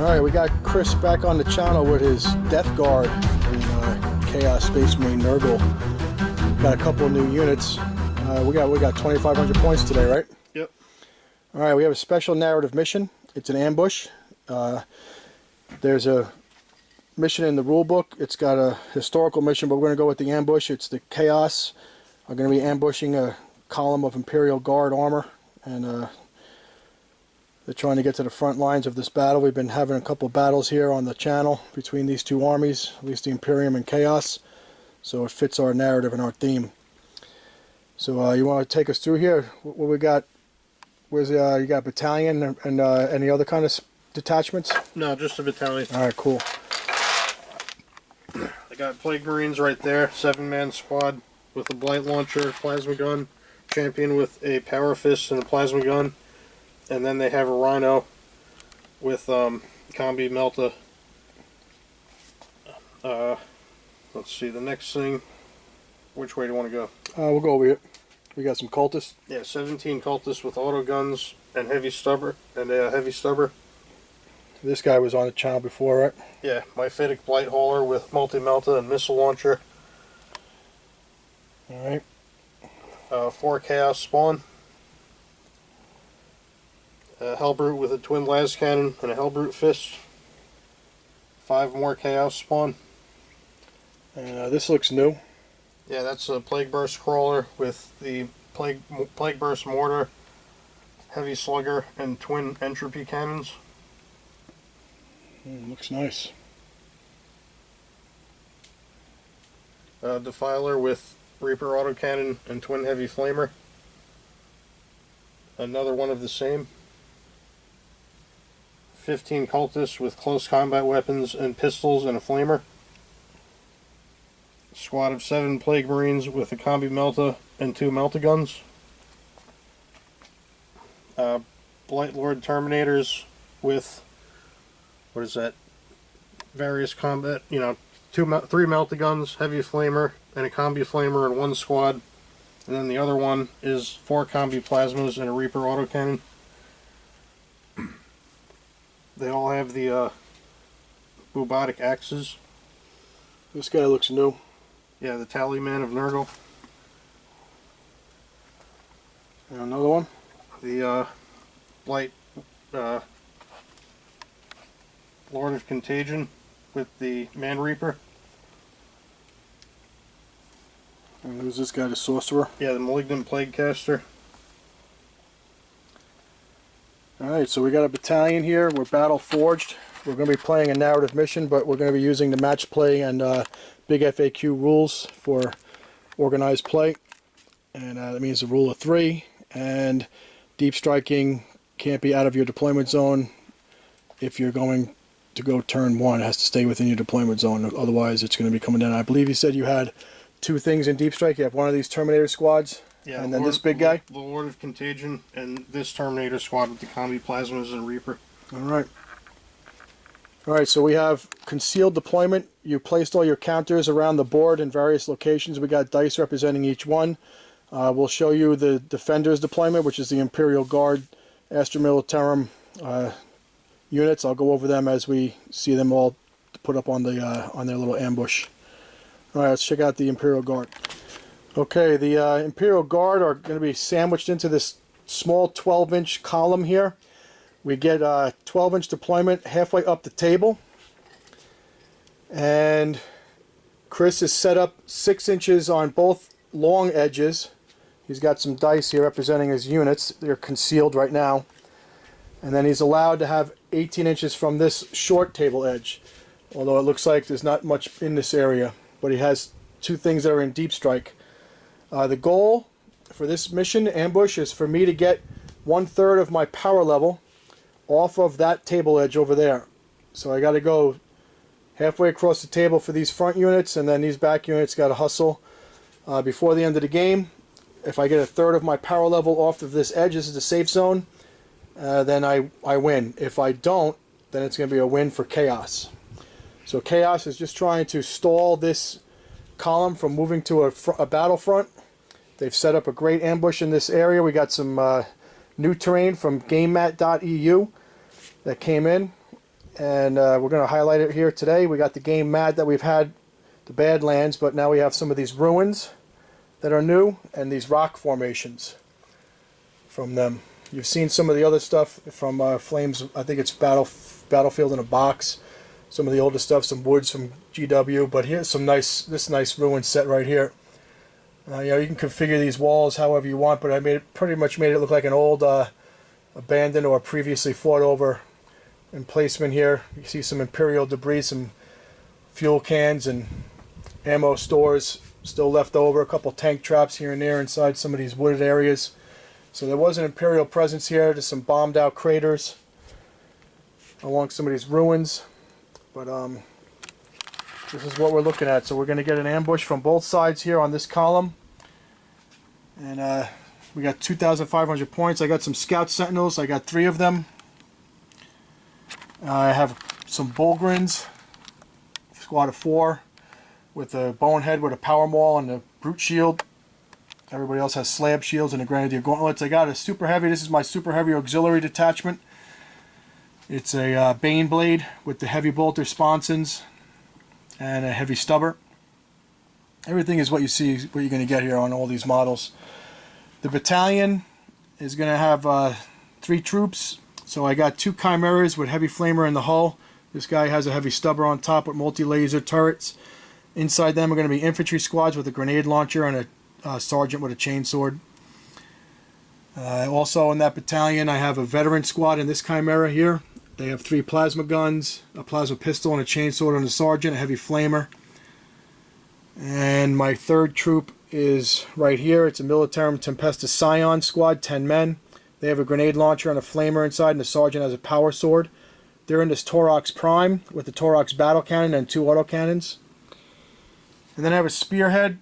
Alright, we got Chris back on the channel with his Death Guard in Chaos Space Marine Nurgle. Got a couple of new units. We got 2,500 points today, right? Yep. Alright, we have a special narrative mission. It's an ambush. There's a mission in the rule book. It's got a historical mission, but we're going to go with the ambush. It's the Chaos. We're going to be ambushing a column of Imperial Guard armor, and they're trying to get to the front lines of this battle. We've been having a couple of battles here on the channel between these two armies, at least the Imperium and Chaos, so it fits our narrative and our theme. So you want to take us through here? What we got? Where's you got battalion and any other kind of detachments? No, just a battalion. All right, cool. I got Plague Marines right there, 7-man squad with a blight launcher, plasma gun, champion with a power fist and a plasma gun, and then they have a rhino with combi melta. Let's see, the next thing, which way do you want to go? We'll go over here. We got some cultists. Yeah, 17 cultists with auto guns and heavy stubber, This guy was on the channel before, right? Yeah, my Phaetic Blight Hauler with multi-melta and missile launcher. Alright. 4 Chaos Spawn. A Hellbrute with a twin las cannon and a Hellbrute fist. 5 more Chaos Spawn. And this looks new. Yeah, that's a Plague Burst Crawler with the Plague Burst Mortar, Heavy Slugger, and twin Entropy Cannons. Looks nice. Defiler with Reaper Autocannon and twin Heavy Flamer. Another one of the same. 15 cultists with close combat weapons and pistols and a flamer. Squad of 7 Plague Marines with a combi melta and 2 melta guns. Blight Lord Terminators with, what is that? Various combat, 3 melta guns, heavy flamer, and a combi flamer in one squad. And then the other one is 4 combi plasmas and a Reaper autocannon. They all have the bubotic axes. This guy looks new. Yeah, the Tallyman of Nurgle. And another one. The Blight Lord of Contagion with the Man Reaper. And who's this guy, the Sorcerer? Yeah, the Malignant Plague Caster. Alright, so we got a battalion here. We're battle forged. We're going to be playing a narrative mission, but we're going to be using the match play and big FAQ rules for organized play. And that means the rule of 3. And deep striking can't be out of your deployment zone. If you're going to go turn 1, it has to stay within your deployment zone. Otherwise, it's going to be coming down. I believe you said you had 2 things in deep strike. You have one of these Terminator squads. Yeah, and then this big guy? The Lord of Contagion, and this Terminator squad with the combi plasmas and Reaper. Alright. Alright, so we have concealed deployment. You placed all your counters around the board in various locations. We got dice representing each one. We'll show you the Defender's deployment, which is the Imperial Guard Astra Militarum units. I'll go over them as we see them all put up on their little ambush. Alright, let's check out the Imperial Guard. Okay, the Imperial Guard are going to be sandwiched into this small 12-inch column here. We get 12-inch deployment halfway up the table. And Chris is set up 6 inches on both long edges. He's got some dice here representing his units. They're concealed right now. And then he's allowed to have 18 inches from this short table edge. Although it looks like there's not much in this area. But he has 2 things that are in deep strike. The goal for this mission, ambush, is for me to get 1/3 of my power level off of that table edge over there. So I got to go halfway across the table for these front units, and then these back units got to hustle before the end of the game. If I get 1/3 of my power level off of this edge, this is the safe zone, then I win. If I don't, then it's going to be a win for Chaos. So Chaos is just trying to stall this column from moving to a battlefront. They've set up a great ambush in this area. We got some new terrain from GameMat.eu that came in. and we're going to highlight it here today. We got the game mad that we've had, the Badlands, but now we have some of these ruins that are new and these rock formations from them. You've seen some of the other stuff from Flames. I think it's Battlefield in a Box. Some of the older stuff, some woods from GW. But here's some this nice ruin set right here. You know, you can configure these walls however you want, but I pretty much made it look like an old abandoned or previously fought over emplacement here. You see some Imperial debris, some fuel cans and ammo stores still left over. A couple tank traps here and there inside some of these wooded areas. So there was an Imperial presence here. There's some bombed out craters along some of these ruins. But this is what we're looking at. So we're going to get an ambush from both sides here on this column. And we got 2,500 points. I got some Scout Sentinels. I got 3 of them. I have some Bulgrins, squad of 4, with a Bonehead with a Power Maul and a Brute Shield. Everybody else has Slab Shields and a Grenadier Gauntlets. I got a Super Heavy. This is my Super Heavy Auxiliary Detachment. It's a Bane Blade with the Heavy Bolter Sponsons and a Heavy Stubber. Everything is what you see, what you're going to get here on all these models. The battalion is going to have 3 troops. So I got 2 Chimeras with Heavy Flamer in the hull. This guy has a Heavy Stubber on top with multi-laser turrets. Inside them are going to be infantry squads with a grenade launcher and a sergeant with a chainsword. Also in that battalion I have a veteran squad in this Chimera here. They have 3 plasma guns, a plasma pistol and a chainsword on the sergeant, a heavy flamer. And my 3rd troop is right here. It's a Militarum Tempestus Scion squad, 10 men. They have a grenade launcher and a flamer inside, and the sergeant has a power sword. They're in this Torox Prime with the Torox battle cannon and 2 autocannons. And then I have a Spearhead.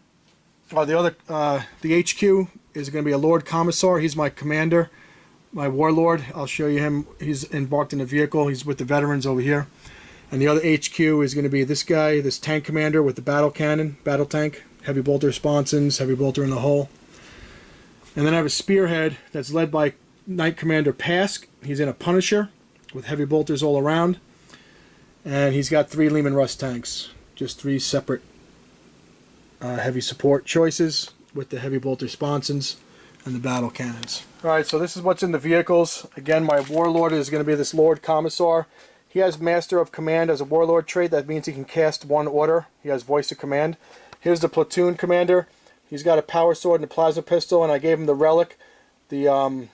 The HQ is going to be a Lord Commissar. He's my commander, my warlord. I'll show you him. He's embarked in a vehicle. He's with the veterans over here. And the other HQ is going to be this guy, this tank commander with the battle cannon, battle tank, heavy bolter sponsons, heavy bolter in the hull. And then I have a Spearhead that's led by Knight Commander Pask. He's in a Punisher with heavy bolters all around. And he's got 3 Lehman Russ tanks. Just 3 separate heavy support choices with the heavy bolter sponsons and the battle cannons. Alright, so this is what's in the vehicles. Again, my warlord is going to be this Lord Commissar. He has Master of Command as a warlord trait. That means he can cast 1 order. He has voice of command. Here's the platoon commander. He's got a power sword and a plasma pistol, and I gave him the relic, the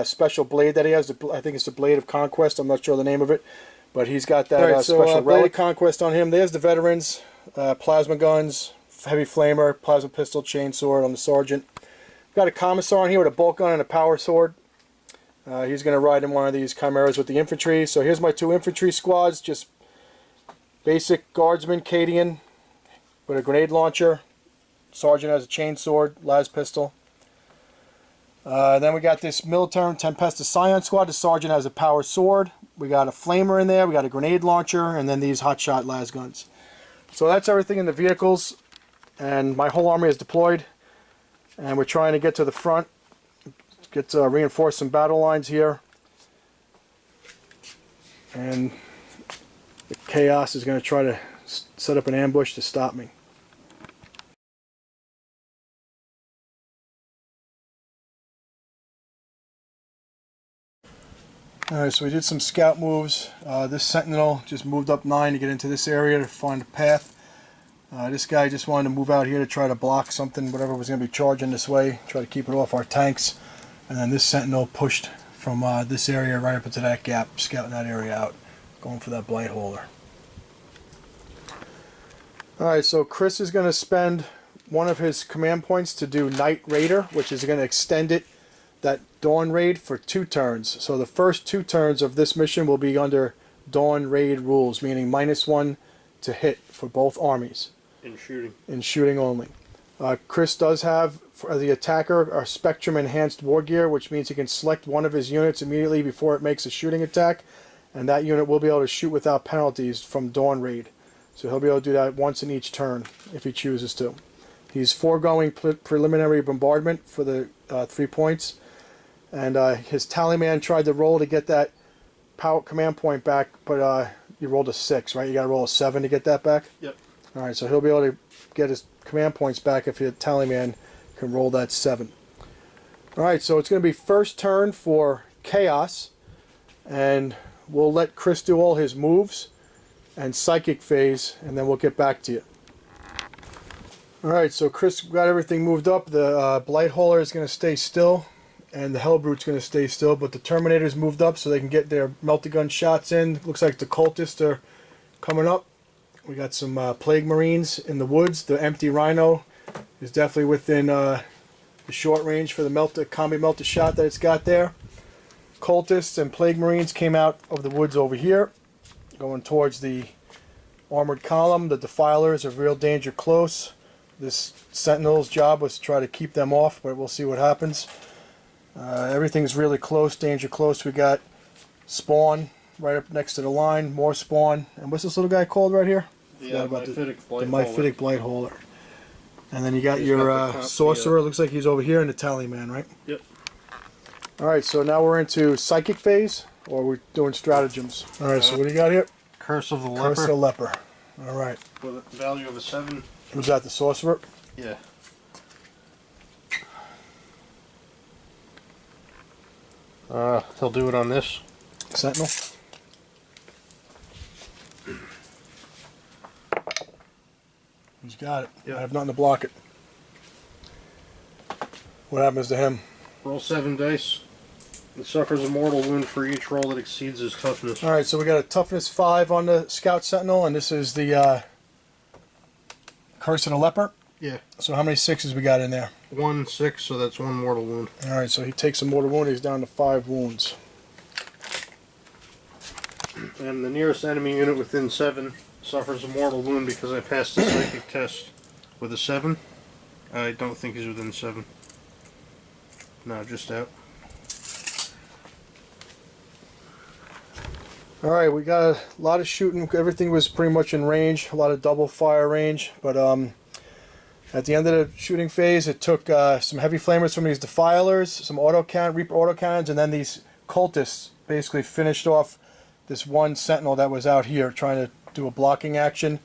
special blade that he has. I think it's the Blade of Conquest. I'm not sure the name of it, but he's got that special Blade of Conquest on him. There's the veterans, plasma guns, heavy flamer, plasma pistol, chainsword on the sergeant. Got a commissar on here with a bolt gun and a power sword. He's going to ride in one of these chimeras with the infantry. So here's my 2 infantry squads, just basic guardsman Cadian with a grenade launcher. Sergeant has a chainsword, las pistol. Then we got this Militarum Tempestus Scion squad. The sergeant has a power sword. We got a flamer in there. We got a grenade launcher, and then these hotshot las guns. So that's everything in the vehicles, and my whole army is deployed. And we're trying to get to the front, get to reinforce some battle lines here. And the chaos is going to try to set up an ambush to stop me. Alright, so we did some scout moves. This Sentinel just moved up 9 to get into this area to find a path. This guy just wanted to move out here to try to block something, whatever was going to be charging this way, try to keep it off our tanks. And then this Sentinel pushed from this area right up into that gap, scouting that area out, going for that blight holder. Alright, so Chris is going to spend one of his command points to do Night Raider, which is going to extend it, that Dawn Raid, for 2 turns. So the first 2 turns of this mission will be under Dawn Raid rules, meaning -1 to hit for both armies. In shooting. In shooting only. Chris does have, for the attacker, a Spectrum Enhanced War Gear, which means he can select one of his units immediately before it makes a shooting attack, and that unit will be able to shoot without penalties from Dawn Raid. So he'll be able to do that once in each turn if he chooses to. He's foregoing preliminary bombardment for the 3 points, and his Tallyman tried to roll to get that power command point back, but you rolled a 6, right? You got to roll a 7 to get that back? Yep. All right, so he'll be able to get his command points back if your tallyman can roll that 7. All right, so it's going to be first turn for Chaos, and we'll let Chris do all his moves and psychic phase, and then we'll get back to you. All right, so Chris got everything moved up. The Blight Hauler is going to stay still, and the Hellbrute's going to stay still, but the Terminator's moved up so they can get their melta-gun shots in. Looks like the Cultists are coming up. We got some Plague Marines in the woods. The empty Rhino is definitely within the short range for the combi melta shot that it's got there. Cultists and Plague Marines came out of the woods over here, going towards the armored column. The Defilers are real danger close. This Sentinel's job was to try to keep them off, but we'll see what happens. Everything's really close, danger close. We got Spawn right up next to the line, more Spawn. And what's this little guy called right here? The Myphitic Blight Hauler. And then you got your Sorcerer. Looks like he's over here in the Tallyman, right? Yep. Alright, so now we're into Psychic phase, or we're doing stratagems. Alright, so what do you got here? Curse of the Leper. Curse of the Leper. Alright. With a value of a 7. Was that the Sorcerer? Yeah. He'll do it on this. Sentinel. He's got it. Yep. I have nothing to block it. What happens to him? Roll 7 dice. It suffers a mortal wound for each roll that exceeds his toughness. Alright, so we got a toughness 5 on the Scout Sentinel, and this is the Curse of the Leper. Yeah. So how many 6s we got in there? 1 6, so that's 1 mortal wound. Alright, so he takes a mortal wound, he's down to 5 wounds. And the nearest enemy unit within 7 suffers a mortal wound because I passed the psychic test with a 7. I don't think he's within 7. No, just out. Alright, we got a lot of shooting. Everything was pretty much in range, a lot of double fire range, but at the end of the shooting phase, it took some heavy flamers from these Defilers, some Reaper autocannons, and then these Cultists basically finished off this one Sentinel that was out here trying to do a blocking action.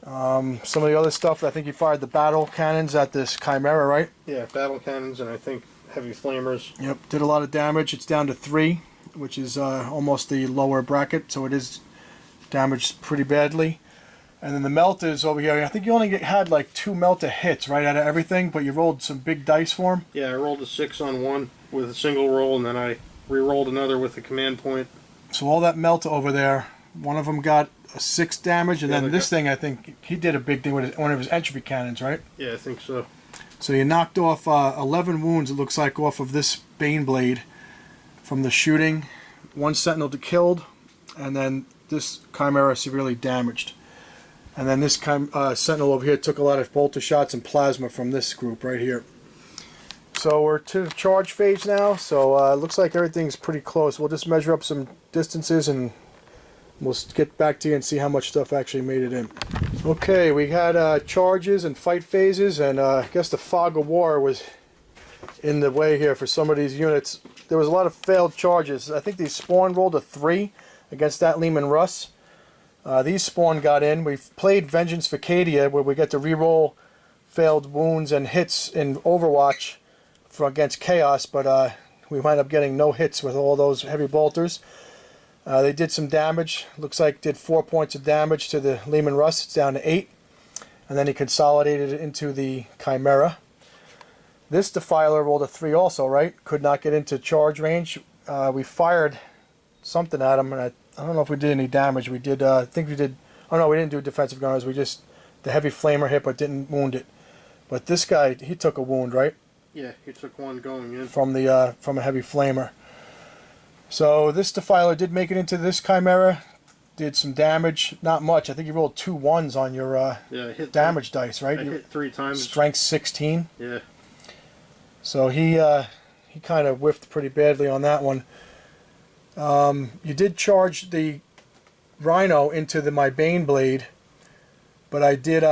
Some of the other stuff, I think he fired the battle cannons at this Chimera, right? Yeah, battle cannons and I think heavy flamers. Yep, did a lot of damage. It's down to 3, which is almost the lower bracket, so it is damaged pretty badly. And then the Melta is over here. I think you only had like 2 Melta hits right out of everything, but you rolled some big dice for him. Yeah, I rolled a 6 on one with a single roll, and then I re-rolled another with a command point. So all that Melta over there, one of them got a 6 damage, and then this thing, I think he did a big thing with one of his entropy cannons, right? Yeah, I think so. So you knocked off 11 wounds, it looks like, off of this Bane Blade from the shooting. 1 Sentinel killed, and then this Chimera severely damaged. And then this Sentinel over here took a lot of bolter shots and plasma from this group right here. So we're to the charge phase now, so it looks like everything's pretty close. We'll just measure up some distances and we'll get back to you and see how much stuff actually made it in. Okay, we had charges and fight phases, and I guess the fog of war was in the way here for some of these units. There was a lot of failed charges. I think these Spawn rolled a 3 against that Lehman Russ. These Spawn got in. We've played Vengeance for Cadia, where we get to re-roll failed wounds and hits in Overwatch against Chaos, but we wind up getting no hits with all those heavy bolters. They did some damage. Looks like did 4 points of damage to the Lehman Russ. It's down to 8. And then he consolidated it into the Chimera. This Defiler rolled a 3 also, right? Could not get into charge range. We fired something at him, and I don't know if we did any damage. We did, I think we did, oh no, we didn't do defensive gunners. We just, the heavy flamer hit but didn't wound it. But this guy, he took a wound, right? Yeah, he took one going in. From a heavy flamer. So this Defiler did make it into this Chimera. Did some damage, not much. I think you rolled 2 1s on your damage dice, right? I hit 3 times. Strength 16. Yeah. So he kind of whiffed pretty badly on that one. You did charge the Rhino into my Bane Blade, but I did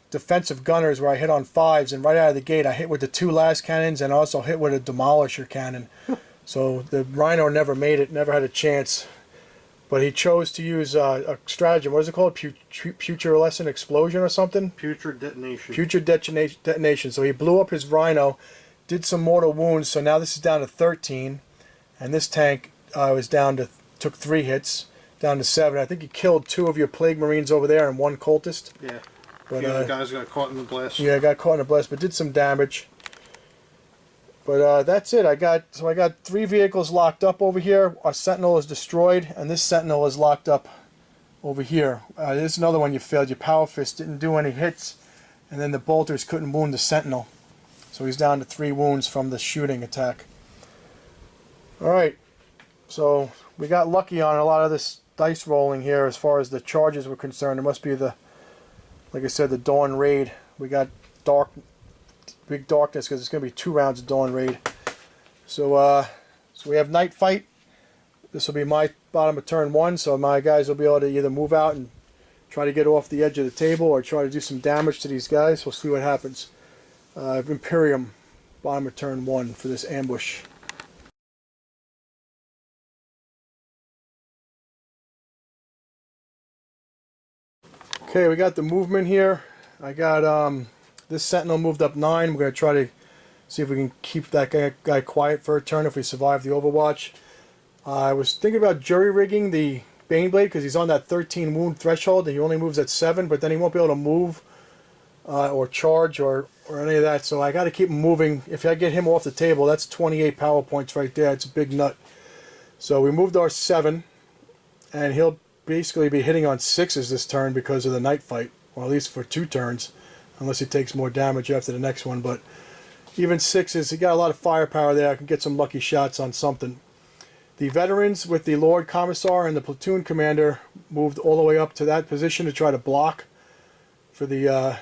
defensive gunners where I hit on 5s, and right out of the gate I hit with the 2 last cannons and also hit with a Demolisher cannon. So the Rhino never made it, never had a chance. but he chose to use a stratagem. What is it called? Putrescent explosion or something? Putrid detonation. Putrid detonation. So he blew up his Rhino, did some mortal wounds. So now this is down to 13, and this tank was down to took 3 hits, down to 7. I think he killed 2 of your Plague Marines over there and 1 cultist. Yeah. But a few of the guys got caught in the blast. Yeah, got caught in a blast, but did some damage. But that's it. I got 3 vehicles locked up over here. Our Sentinel is destroyed, and this Sentinel is locked up over here. There's another one you failed. Your Power Fist didn't do any hits, and then the bolters couldn't wound the Sentinel. So he's down to 3 wounds from the shooting attack. Alright, so we got lucky on a lot of this dice rolling here as far as the charges were concerned. It must be the, like I said, the Dawn Raid. We got big darkness because it's going to be 2 rounds of Dawn Raid. So we have Night Fight. This will be my bottom of turn 1, so my guys will be able to either move out and try to get off the edge of the table or try to do some damage to these guys. We'll see what happens. Imperium, bottom of turn 1 for this ambush. Okay, we got the movement here. I got this Sentinel moved up 9. We're going to try to see if we can keep that guy quiet for a turn if we survive the Overwatch. I was thinking about jury-rigging the Baneblade because he's on that 13 wound threshold. He only moves at 7, but then he won't be able to move or charge or any of that. So I got to keep him moving. If I get him off the table, that's 28 power points right there. It's a big nut. So we moved our 7, and he'll basically be hitting on 6s this turn because of the Night Fight, or at least for 2 turns, unless he takes more damage after the next one. But even 6s, he got a lot of firepower there. I can get some lucky shots on something. The veterans with the Lord Commissar and the platoon commander moved all the way up to that position to try to block for the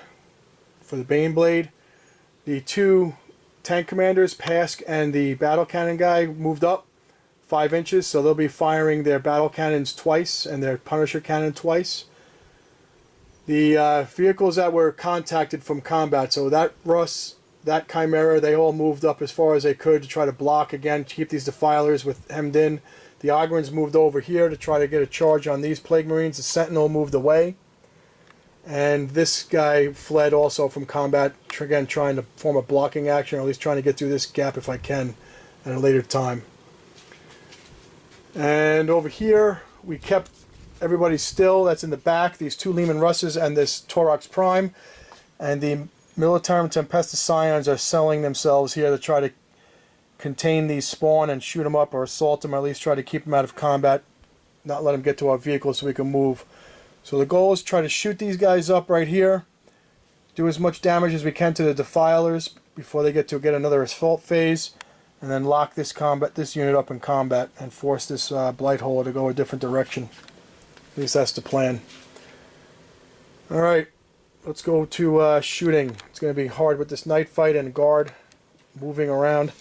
Baneblade. The 2 tank commanders, Pask and the battle cannon guy, moved up 5 inches, so they'll be firing their battle cannons twice and their Punisher cannon twice. The vehicles that were contacted from combat, so that Russ, that Chimera, they all moved up as far as they could to try to block again, to keep these defilers with hemmed in. The Ogrins moved over here to try to get a charge on these Plague Marines. The Sentinel moved away. And this guy fled also from combat, again trying to form a blocking action, or at least trying to get through this gap if I can at a later time. And over here, we kept everybody still. That's in the back. These 2 Lehman Russes and this Torox Prime. And the Militarum Tempestus Scions are selling themselves here to try to contain these spawn and shoot them up or assault them, or at least try to keep them out of combat, not let them get to our vehicles so we can move. So the goal is try to shoot these guys up right here, do as much damage as we can to the Defilers before they get another assault phase, and then lock this unit up in combat and force this Blightholder to go a different direction. At least that's the plan. Alright, let's go to shooting. It's going to be hard with this Night Fight and guard moving around.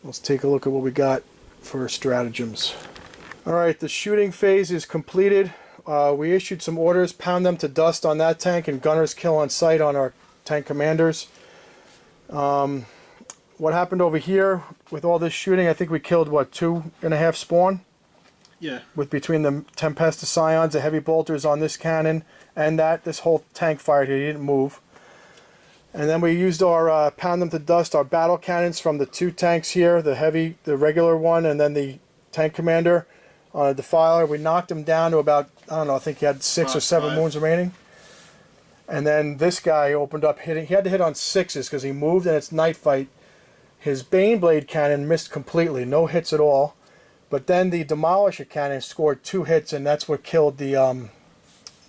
Let's take a look at what we got for stratagems. Alright, the shooting phase is completed. We issued some orders, pound them to dust on that tank, and gunners kill on sight on our tank commanders. What happened over here with all this shooting, I think we killed, what, 2.5 spawn? Yeah. With between the Tempestus Scions, the heavy bolters on this cannon, and this whole tank fired here, he didn't move. And then we used our pound them to dust, our battle cannons from the 2 tanks here, the regular one, and then the tank commander on a Defiler. We knocked him down to about, I don't know, I think he had 6 or 7 wounds remaining. And then this guy opened up hitting. He had to hit on 6s because he moved, and it's Night Fight. His Baneblade cannon missed completely, no hits at all. But then the Demolisher cannon scored 2 hits, and that's what killed the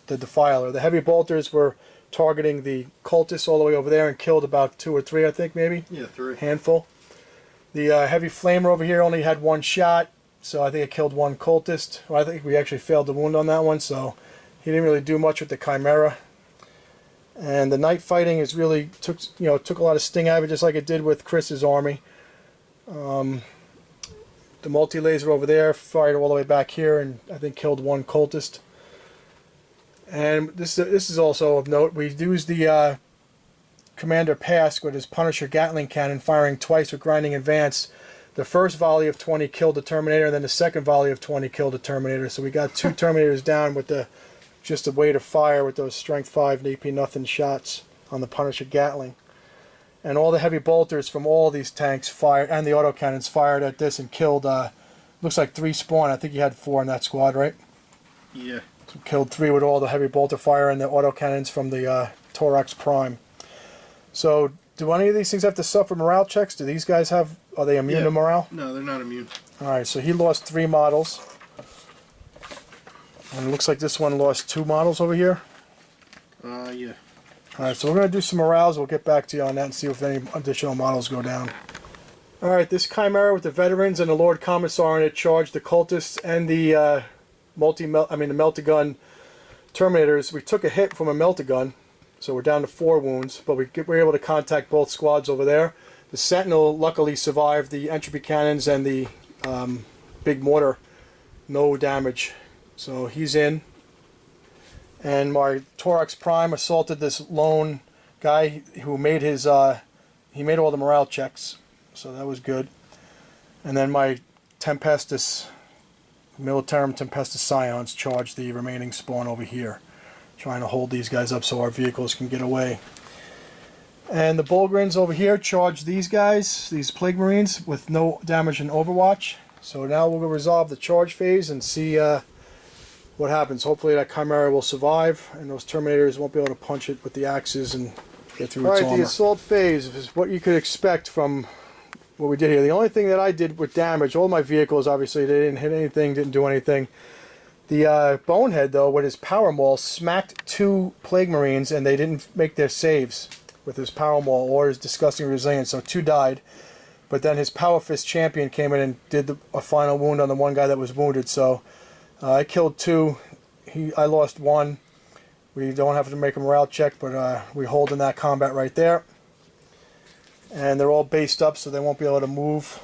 Defiler. The heavy bolters were targeting the cultists all the way over there and killed about 2 or 3, I think, maybe? Yeah, 3. Handful. The heavy flamer over here only had 1 shot, so I think it killed 1 cultist. Well, I think we actually failed the wound on that one, so he didn't really do much with the Chimera. And the night fighting is really took a lot of sting out of it, just like it did with Chris's army. The multi-laser over there fired all the way back here, and I think killed 1 cultist. And this is also of note. We used the Commander Pask with his Punisher Gatling cannon firing twice with grinding advance The first volley of 20 killed the Terminator, and then the second volley of 20 killed the Terminator. So we got 2 Terminators down with just the weight of fire with those strength 5 and AP nothing shots on the Punisher Gatling. And all the heavy bolters from all these tanks fired, and the autocannons fired at this and killed, looks like 3 spawn. I think you had 4 in that squad, right? Yeah. So killed 3 with all the heavy bolter fire and the autocannons from the Thorax Prime. So, do any of these things have to suffer morale checks? Do these guys have, are they immune to morale? No, they're not immune. Alright, so he lost 3 models. And it looks like this one lost 2 models over here. Yeah. Alright, so we're going to do some morales. We'll get back to you on that and see if any additional models go down. Alright, this Chimera with the veterans and the Lord Commissar in it charged the cultists and the the melt-a-gun Terminators. We took a hit from a melt-a-gun, so we're down to 4 wounds, but we were able to contact both squads over there. The Sentinel luckily survived the entropy cannons and the big mortar. No damage. So he's in. And my Thorax Prime assaulted this lone guy who made his, he made all the morale checks. So that was good. And then my Tempestus, Militarum Tempestus Scions charged the remaining spawn over here. Trying to hold these guys up so our vehicles can get away. And the Bulgrins over here charged these guys, these Plague Marines, with no damage in Overwatch. So now we'll resolve the charge phase and see what happens. Hopefully that Chimera will survive and those Terminators won't be able to punch it with the axes and get through its armor. Alright, the assault phase is what you could expect from what we did here. The only thing that I did with damage, all my vehicles obviously, they didn't hit anything, didn't do anything. The Bonehead though, with his Power Maul, smacked 2 Plague Marines and they didn't make their saves with his Power Maul or his disgusting resilience, so 2 died. But then his Power Fist Champion came in and did a final wound on the one guy that was wounded, so I killed 2. I lost 1. We don't have to make a morale check, but we hold in that combat right there. And they're all based up, so they won't be able to move.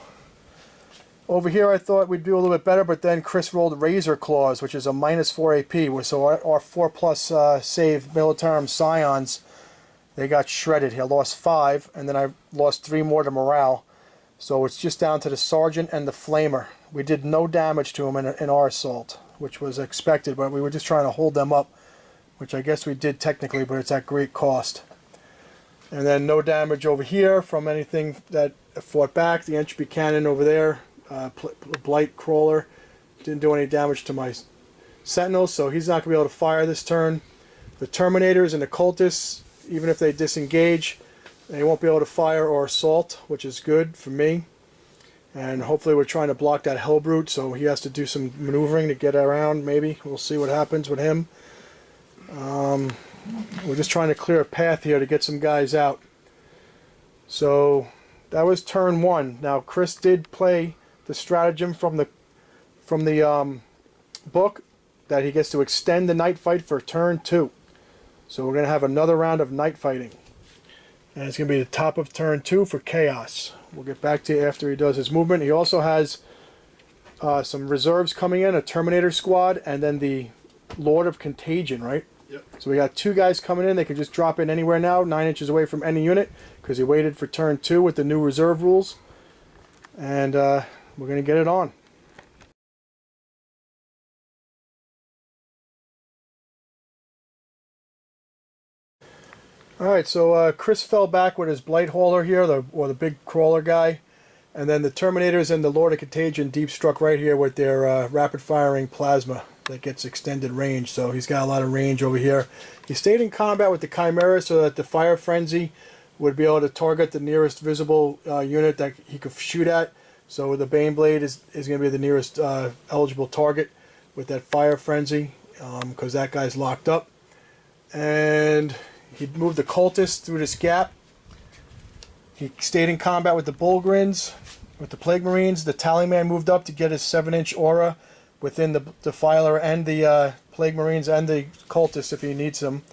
Over here I thought we'd do a little bit better, but then Chris rolled Razor Claws, which is a -4 AP. So our 4+ save Militarum Scions, they got shredded. He lost 5, and then I lost 3 more to morale. So it's just down to the Sergeant and the Flamer. We did no damage to him in our assault, which was expected, but we were just trying to hold them up, which I guess we did technically, but it's at great cost. And then no damage over here from anything that fought back. The Entropy Cannon over there, Blight Crawler, didn't do any damage to my Sentinels, so he's not going to be able to fire this turn. The Terminators and the Cultists, even if they disengage, they won't be able to fire or assault, which is good for me. And hopefully we're trying to block that Hellbrute, so he has to do some maneuvering to get around, maybe. We'll see what happens with him. We're just trying to clear a path here to get some guys out. So that was turn 1. Now Chris did play the stratagem from the book that he gets to extend the night fight for turn 2. So we're going to have another round of night fighting. And it's going to be the top of turn 2 for Chaos. We'll get back to you after he does his movement. He also has some reserves coming in, a Terminator squad, and then the Lord of Contagion, right? Yep. So we got 2 guys coming in. They can just drop in anywhere now, 9 inches away from any unit, because he waited for turn 2 with the new reserve rules. And we're going to get it on. Alright, so Chris fell back with his Blight Hauler here, or the big crawler guy. And then the Terminators and the Lord of Contagion deep struck right here with their rapid firing plasma that gets extended range. So he's got a lot of range over here. He stayed in combat with the Chimera so that the Fire Frenzy would be able to target the nearest visible unit that he could shoot at. So the Baneblade is going to be the nearest eligible target with that Fire Frenzy, because that guy's locked up. And he moved the Cultists through this gap. He stayed in combat with the Bulgrins, with the Plague Marines. The Tallyman moved up to get his 7-inch aura within the Defiler and the Plague Marines and the Cultists if he needs them.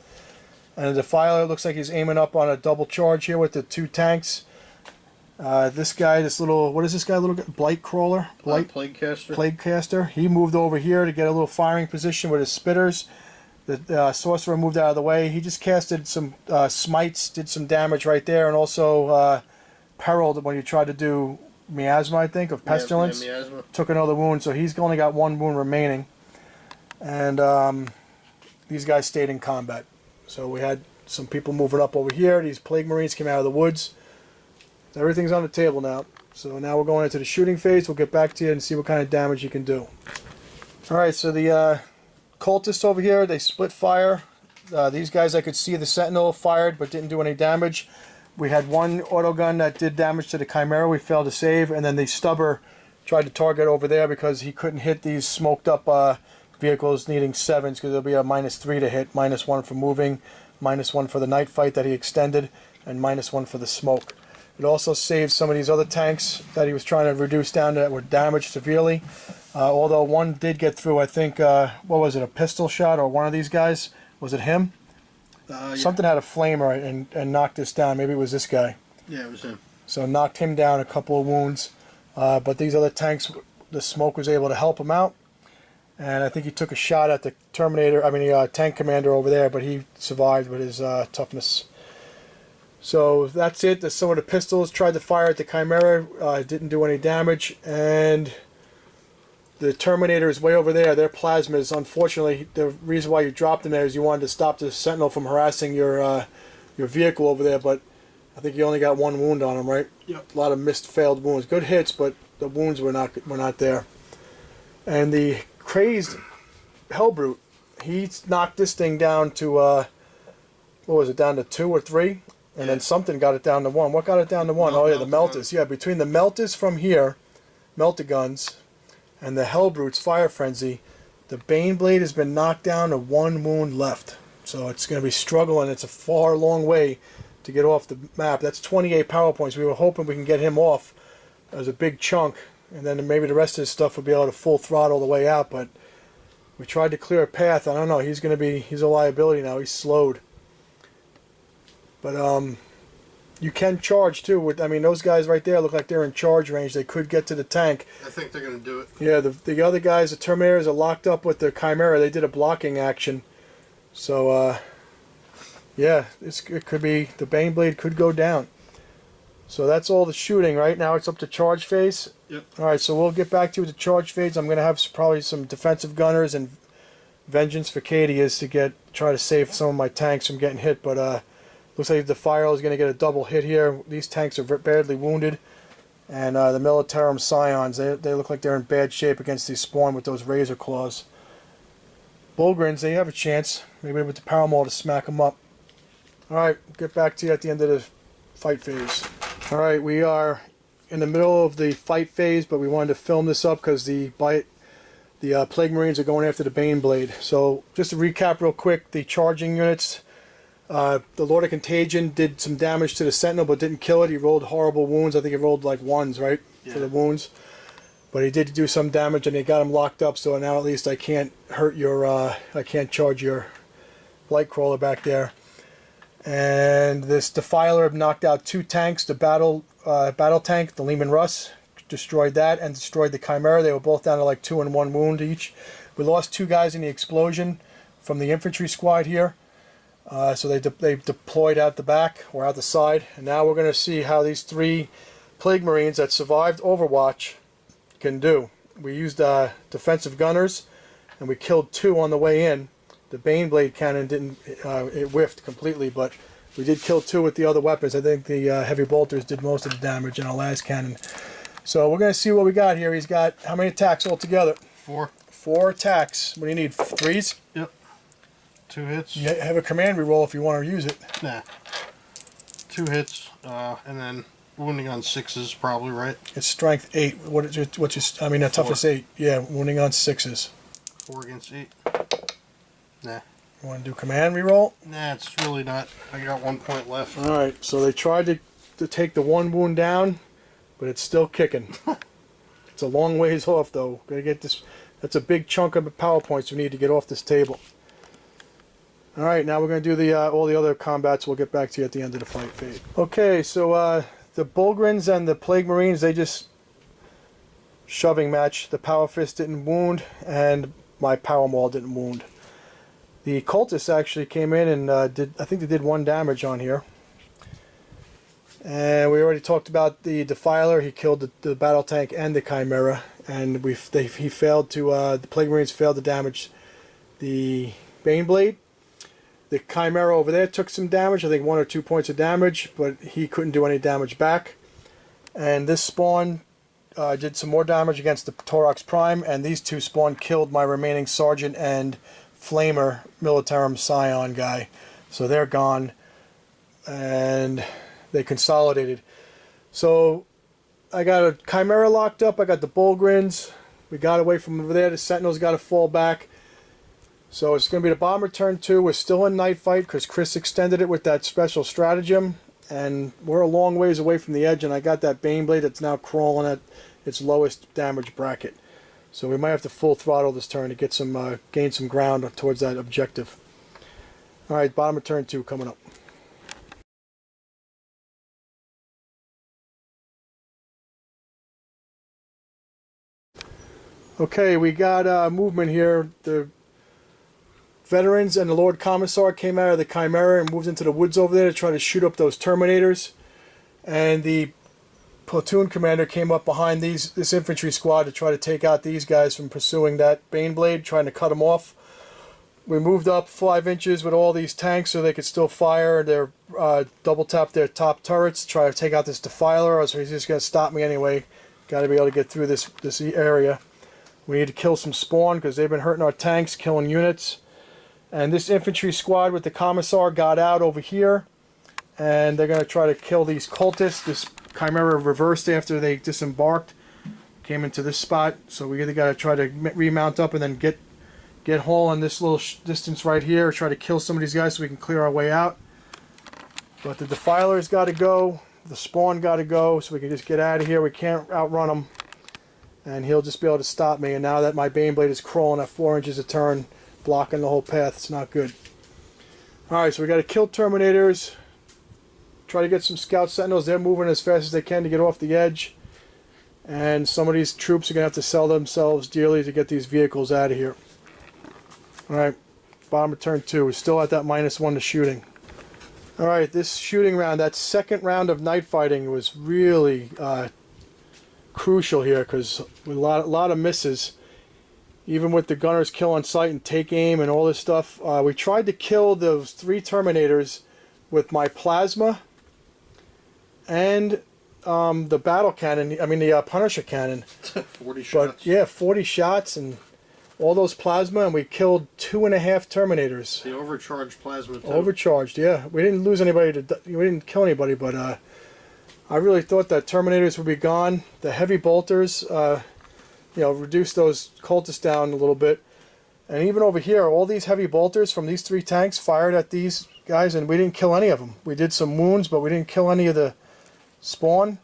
And the Defiler looks like he's aiming up on a double charge here with the 2 tanks. This guy, this little, what is this guy? Little Blight Crawler? Plaguecaster. Plaguecaster. He moved over here to get a little firing position with his spitters. The Sorcerer moved out of the way. He just casted some smites, did some damage right there, and also perilled when you tried to do miasma, I think, of pestilence. Yeah, miasma. Took another wound, so he's only got one wound remaining. And these guys stayed in combat. So we had some people moving up over here. These Plague Marines came out of the woods. Everything's on the table now. So now we're going into the shooting phase. We'll get back to you and see what kind of damage you can do. Alright, so the cultists over here, they split fire. These guys, I could see the Sentinel fired but didn't do any damage. We had one autogun that did damage to the Chimera we failed to save, and then the Stubber tried to target over there because he couldn't hit these smoked up vehicles needing 7s, because there'll be a -3 to hit, -1 for moving, -1 for the night fight that he extended, and -1 for the smoke. It also saved some of these other tanks that he was trying to reduce down that were damaged severely. Although one did get through, I think, what was it, a pistol shot, or one of these guys? Was it him? Yeah. Something had a flamer and knocked this down. Maybe it was this guy. Yeah, it was him. So knocked him down, a couple of wounds. But these other tanks, the smoke was able to help him out. And I think he took a shot at the tank commander over there, but he survived with his toughness. So that's it. Some of the pistols tried to fire at the Chimera, didn't do any damage. And the Terminator is way over there. Their plasmas, unfortunately, the reason why you dropped them there is you wanted to stop the Sentinel from harassing your vehicle over there. But I think you only got one wound on him, right? Yep. A lot of missed, failed wounds. Good hits, but the wounds were not there. And the crazed Hellbrute, he knocked this thing down to what was it, down to 2 or 3, and then something got it down to 1. What got it down to 1? Oh yeah, the Meltas. Yeah, between the Meltas from here, Meltaguns, and the Hellbrute's Fire Frenzy, the Baneblade has been knocked down to 1 wound left. So it's going to be struggling. It's a far, long way to get off the map. That's 28 power points. We were hoping we can get him off as a big chunk, and then maybe the rest of his stuff would be able to full throttle the way out, but we tried to clear a path. I don't know. He's a liability now. He's slowed. But you can charge too. Those guys right there look like they're in charge range. They could get to the tank. I think they're going to do it. Yeah, the other guys, the Terminators, are locked up with the Chimera. They did a blocking action. So, yeah, it could be, the Baneblade could go down. So that's all the shooting, right? Now it's up to charge phase. Yep. Alright, so we'll get back to the charge phase. I'm going to have probably some defensive gunners and vengeance for Cadians to try to save some of my tanks from getting hit. But looks like the Defiral is going to get a double hit here. These tanks are badly wounded. And the Militarum Scions, they look like they're in bad shape against these Spawn with those razor claws. Bullgrins, they have a chance. Maybe with the Power Maul to smack them up. Alright, get back to you at the end of the fight phase. Alright, we are in the middle of the fight phase, but we wanted to film this up because the Plague Marines are going after the Baneblade. So, just to recap real quick, the charging units, the Lord of Contagion did some damage to the Sentinel, but didn't kill it. He rolled horrible wounds. I think he rolled like 1s, right? Yeah. For the wounds. But he did do some damage, and they got him locked up, so now at least I can't I can't charge your Blightcrawler back there. And this Defiler knocked out 2 tanks. The battle tank, the Lehman Russ, destroyed that and destroyed the Chimera. They were both down to like 2 and 1 wound each. We lost 2 guys in the explosion from the infantry squad here. So they deployed out the back or out the side. And now we're going to see how these 3 Plague Marines that survived Overwatch can do. We used defensive gunners, and we killed 2 on the way in. The Baneblade cannon didn't, it whiffed completely, but we did kill 2 with the other weapons. I think the heavy bolters did most of the damage in our last cannon. So we're going to see what we got here. He's got how many attacks altogether? 4. 4 attacks. What do you need? 3s? Yep. 2 hits. You have a command reroll if you want to use it. Nah. 2 hits, and then wounding on 6s probably, right? It's strength 8. Toughness 8. Yeah, wounding on 6s. 4 against 8. Nah. You want to do command reroll? Nah, it's really not. I got 1 point left. Alright, so they tried to take the 1 wound down, but it's still kicking. It's a long ways off, though. Gotta get this. That's a big chunk of power points we need to get off this table. Alright, now we're going to do all the other combats. We'll get back to you at the end of the fight phase. Okay, so the Bullgrins and the Plague Marines, they just shoving match. The Power Fist didn't wound, and my Power Maul didn't wound. The Cultists actually came in and I think they did 1 damage on here. And we already talked about the Defiler. He killed the battle tank and the Chimera, and he failed to the Plague Marines failed to damage the Baneblade. The Chimera over there took some damage, I think 1 or 2 points of damage, but he couldn't do any damage back. And this spawn did some more damage against the Taurox Prime, and these two spawn killed my remaining Sergeant and Flamer Militarum Scion guy. So they're gone, and they consolidated. So I got a Chimera locked up, I got the Bullgrins, we got away from over there, the Sentinels got to fall back. So it's going to be the Bomber turn 2. We're still in Night Fight because Chris extended it with that special stratagem. And we're a long ways away from the edge, and I got that Baneblade that's now crawling at its lowest damage bracket. So we might have to full throttle this turn to get some gain some ground towards that objective. Alright, bottom of turn 2 coming up. Okay, we got movement here. The veterans and the Lord Commissar came out of the Chimera and moved into the woods over there to try to shoot up those Terminators. And the platoon commander came up behind this infantry squad to try to take out these guys from pursuing that Baneblade, trying to cut them off. We moved up 5 inches with all these tanks so they could still fire their double tap their top turrets, try to take out this Defiler, or so he's just going to stop me anyway. Got to be able to get through this area. We need to kill some spawn because they've been hurting our tanks, killing units. And this infantry squad with the Commissar got out over here, and they're going to try to kill these cultists. This Chimera reversed after they disembarked, came into this spot, so we either got to try to remount up and then get Hall in this little distance right here, try to kill some of these guys so we can clear our way out. But the Defiler's got to go, the spawn got to go, so we can just get out of here. We can't outrun him, and he'll just be able to stop me. And now that my Baneblade is crawling at 4 inches a turn, blocking the whole path, it's not good. Alright, so we got to kill Terminators, try to get some Scout Sentinels. They're moving as fast as they can to get off the edge, and some of these troops are going to have to sell themselves dearly to get these vehicles out of here. Alright, bottom of turn 2. We're still at that -1 to shooting. Alright, this shooting round, that second round of night fighting was really crucial here because with a lot of misses. Even with the gunners kill on sight and take aim and all this stuff. We tried to kill those 3 Terminators with my plasma and the battle cannon, I mean the Punisher cannon. 40 shots. But yeah, 40 shots and all those plasma, and we killed 2.5 Terminators. The overcharged plasma too. Overcharged, yeah. We didn't lose anybody, we didn't kill anybody, but I really thought that Terminators would be gone. The heavy bolters, reduce those cultists down a little bit. And even over here, all these heavy bolters from these 3 tanks fired at these guys, and we didn't kill any of them. We did some wounds, but we didn't kill any of the spawn.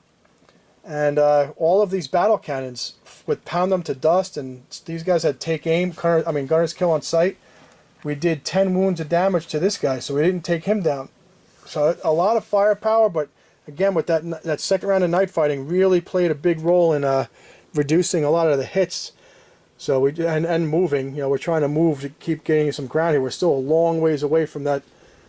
And all of these battle cannons would pound them to dust, and these guys had take aim, gunners kill on sight. We did 10 wounds of damage to this guy, so we didn't take him down. So a lot of firepower, but again, with that second round of night fighting really played a big role in reducing a lot of the hits. So we and moving, we're trying to move to keep gaining some ground here. We're still a long ways away from that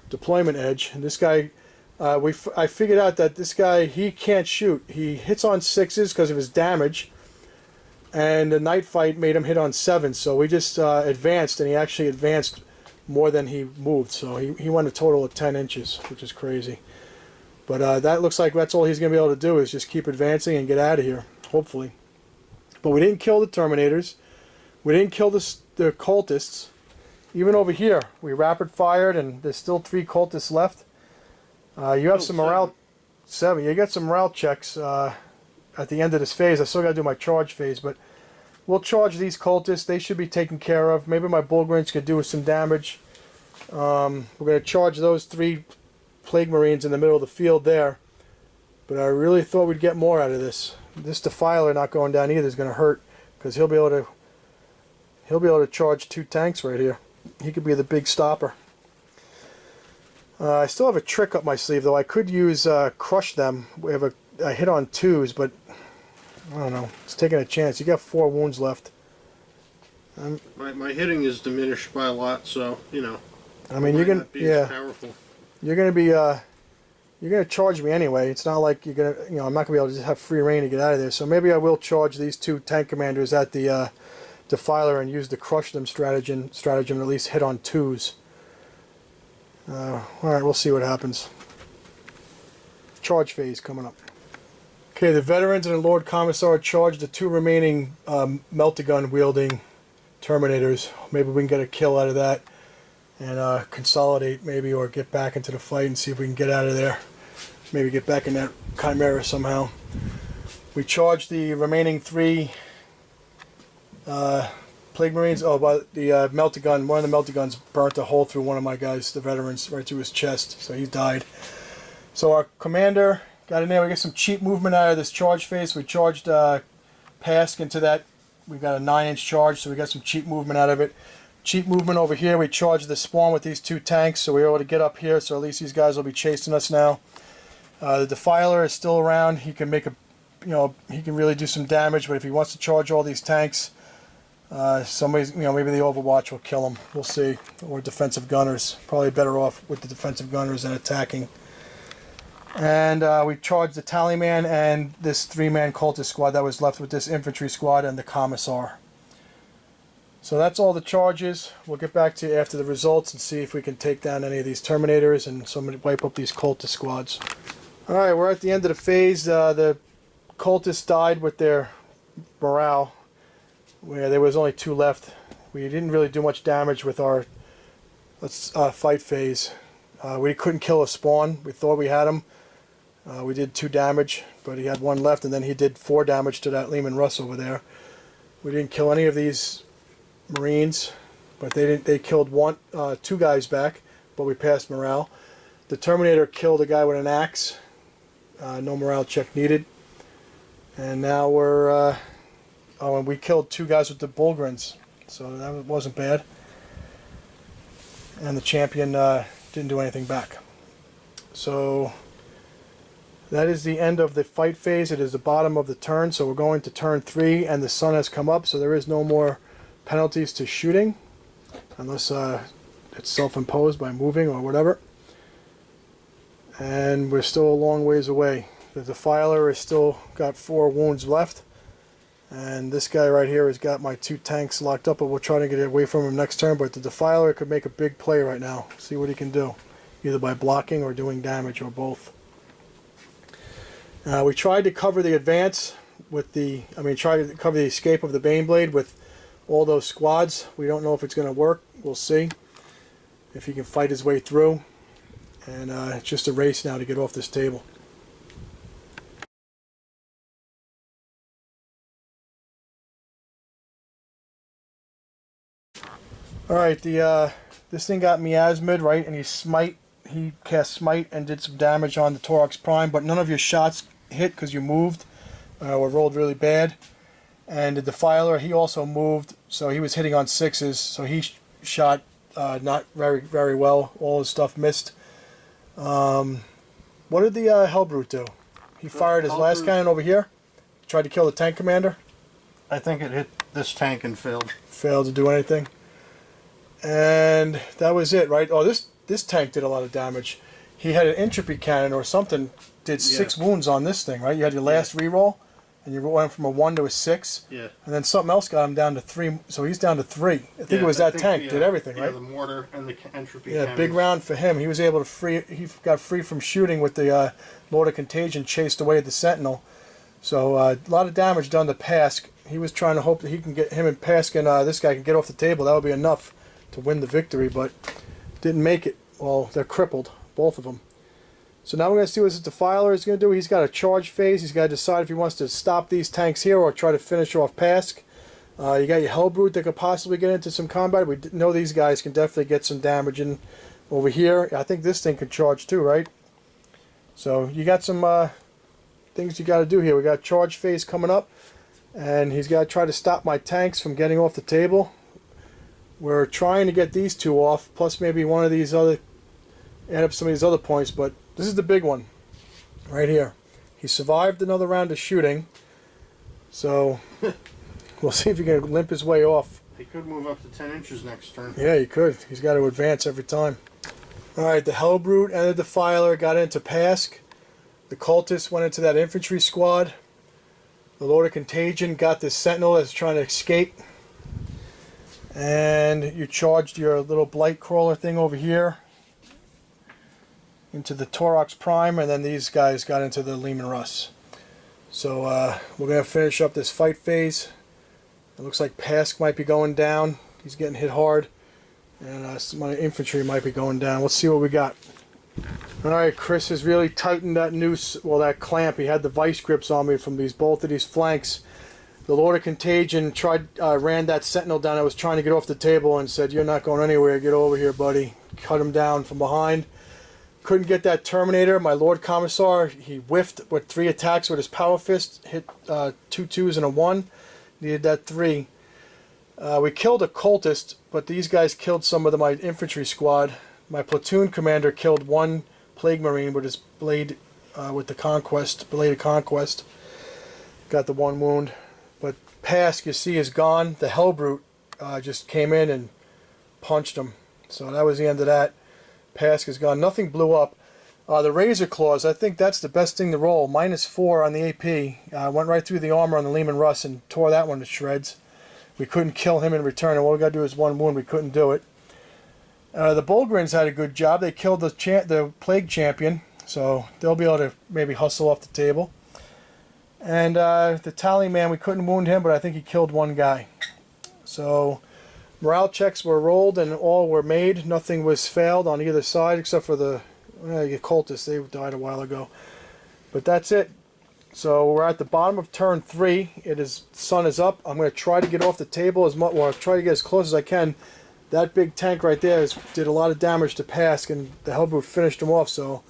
deployment edge. And this guy, I figured out that this guy, he can't shoot. He hits on 6s because of his damage, and the night fight made him hit on 7s. So we just advanced, and he actually advanced more than he moved. So he went a total of 10 inches, which is crazy. But that looks like that's all he's going to be able to do is just keep advancing and get out of here, hopefully. But we didn't kill the Terminators. We didn't kill the cultists. Even over here, we rapid fired, and there's still 3 cultists left. You have some morale... 7. You got some morale checks at the end of this phase. I still got to do my charge phase, but we'll charge these cultists. They should be taken care of. Maybe my Bullgrins could do us some damage. We're going to charge those 3 Plague Marines in the middle of the field there. But I really thought we'd get more out of this. This Defiler not going down either is going to hurt, because he'll be able to charge 2 tanks right here. He could be the big stopper. I still have a trick up my sleeve though. I could use crush them. We have a hit on 2s, but I don't know. It's taking a chance. You got 4 wounds left. My hitting is diminished by a lot, so I mean, you're gonna powerful. You're gonna be you're going to charge me anyway. It's not like you're going to, you know, I'm not going to be able to just have free reign to get out of there. So maybe I will charge these two tank commanders at the Defiler and use the crush them stratagem and at least hit on 2s. Alright, we'll see what happens. Charge phase coming up. Okay, the veterans and the Lord Commissar charge the 2 remaining melt-a-gun wielding Terminators. Maybe we can get a kill out of that and consolidate maybe, or get back into the fight and see if we can get out of there. Maybe get back in that Chimera somehow. We charge the remaining 3 Plague Marines. Oh, but the melt-a-gun, one of the melt-a-guns burnt a hole through one of my guys, the veterans, right through his chest, so he died. So our commander got in there. We got some cheap movement out of this charge phase. We charged Pask into that. We got a 9-inch charge, so we got some cheap movement out of it. Cheap movement over here. We charged the spawn with these 2 tanks, so we were able to get up here. So at least these guys will be chasing us now. The Defiler is still around. He can make a, you know, he can really do some damage. But if he wants to charge all these tanks, somebody's, you know, maybe the Overwatch will kill him. We'll see. Or defensive gunners. Probably better off with the defensive gunners than attacking. And we charged the Tallyman and this 3-man cultist squad that was left with this infantry squad and the Commissar. So that's all the charges. We'll get back to you after the results and see if we can take down any of these Terminators and somebody wipe up these cultist squads. Alright, we're at the end of the phase. The cultists died with their morale. Where there was only 2 left. We didn't really do much damage with our fight phase. We couldn't kill a spawn. We thought we had him. We did 2 damage, but he had 1 left, and then he did 4 damage to that Lehman Russ over there. We didn't kill any of these Marines, but they killed 2 guys back, but we passed morale. The Terminator killed a guy with an axe. No morale check needed. And now we're oh, and we killed 2 guys with the Bullgrins, so that wasn't bad. And the champion didn't do anything back. So that is the end of the fight phase. It is the bottom of the turn, so we're going to turn 3, and the sun has come up, so there is no more penalties to shooting, unless it's self-imposed by moving or whatever. And we're still a long ways away. The Defiler has still got 4 wounds left. And this guy right here has got my 2 tanks locked up, but we'll try to get away from him next turn. But the Defiler could make a big play right now. See what he can do. Either by blocking or doing damage, or both. We tried to cover the advance with the, tried to cover the escape of the Baneblade with all those squads. We don't know if it's going to work. We'll see if he can fight his way through. And it's just a race now to get off this table. Alright, this thing got miasmid, right? And he cast Smite and did some damage on the Torox Prime, but none of your shots hit because you moved or rolled really bad. And the Defiler, he also moved, so he was hitting on 6s, so he shot not very well. All his stuff missed. What did the Hellbrute do? He fired his last cannon over here, tried to kill the tank commander. I think it hit this tank and failed. Failed to do anything. And that was it, right? Oh, this tank did a lot of damage. He had an entropy cannon or something, did 6 wounds on this thing, right? You had your last reroll, and you went from a 1 to a 6. Yeah. And then something else got him down to 3, so he's down to 3. I think it was that tank did everything, right? Yeah, the mortar and the entropy cannons. Big round for him. He was able to he got free from shooting with the Lord of Contagion, chased away the Sentinel. So a lot of damage done to Pask. He was trying to hope that he can get him and Pask and this guy can get off the table. That would be enough to win the victory, but didn't make it. Well, they're crippled, both of them. So now we're going to see what this Defiler is going to do. He's got a charge phase. He's got to decide if he wants to stop these tanks here or try to finish off Pask. You got your Hellbrute that could possibly get into some combat. We know these guys can definitely get some damage in over here. I think this thing can charge too, right? So you got some things you got to do here. We got charge phase coming up, and he's got to try to stop my tanks from getting off the table. We're trying to get these 2 off, plus maybe one of these other, add up some of these other points, but this is the big one, right here. He survived another round of shooting, so we'll see if he can limp his way off. He could move up to 10 inches next turn. Yeah, he could. He's got to advance every time. Alright, the Hellbrute and the Defiler got into Pask. The Cultist went into that infantry squad. The Lord of Contagion got this Sentinel that's trying to escape. And you charged your little Blight Crawler thing over here into the Torox Prime, and then these guys got into the Leman Russ. So we're going to finish up this fight phase. It looks like Pask might be going down. He's getting hit hard. And my infantry might be going down. Let's see what we got. Alright, Chris has really tightened that noose, well, that clamp. He had the vice grips on me from both of these flanks. The Lord of Contagion ran that Sentinel down. I was trying to get off the table and said, "You're not going anywhere. Get over here, buddy." Cut him down from behind. Couldn't get that Terminator. My Lord Commissar, he whiffed with 3 attacks with his Power Fist. Hit 2 2s and a 1. Needed that 3. We killed a Cultist, but these guys killed some of my infantry squad. My platoon commander killed 1 Plague Marine with his blade, with the Conquest, Blade of Conquest. Got the 1 wound. But Pask, you see, is gone. The Hellbrute just came in and punched him. So that was the end of that. Pask is gone. Nothing blew up. The Razor Claws, I think that's the best thing to roll. -4 on the AP. Went right through the armor on the Leman Russ and tore that one to shreds. We couldn't kill him in return, and all we got to do is 1 wound. We couldn't do it. The Bulgarins had a good job. They killed the Plague Champion, so they'll be able to maybe hustle off the table. And the Tally Man, we couldn't wound him, but I think he killed 1 guy. So morale checks were rolled and all were made. Nothing was failed on either side except for the Cultists. They died a while ago. But that's it. So we're at the bottom of turn 3. Sun is up. I'm going to try to get off the table as much, or try to get as close as I can. That big tank right there did a lot of damage to Pask, and the Hellbrute finished him off. So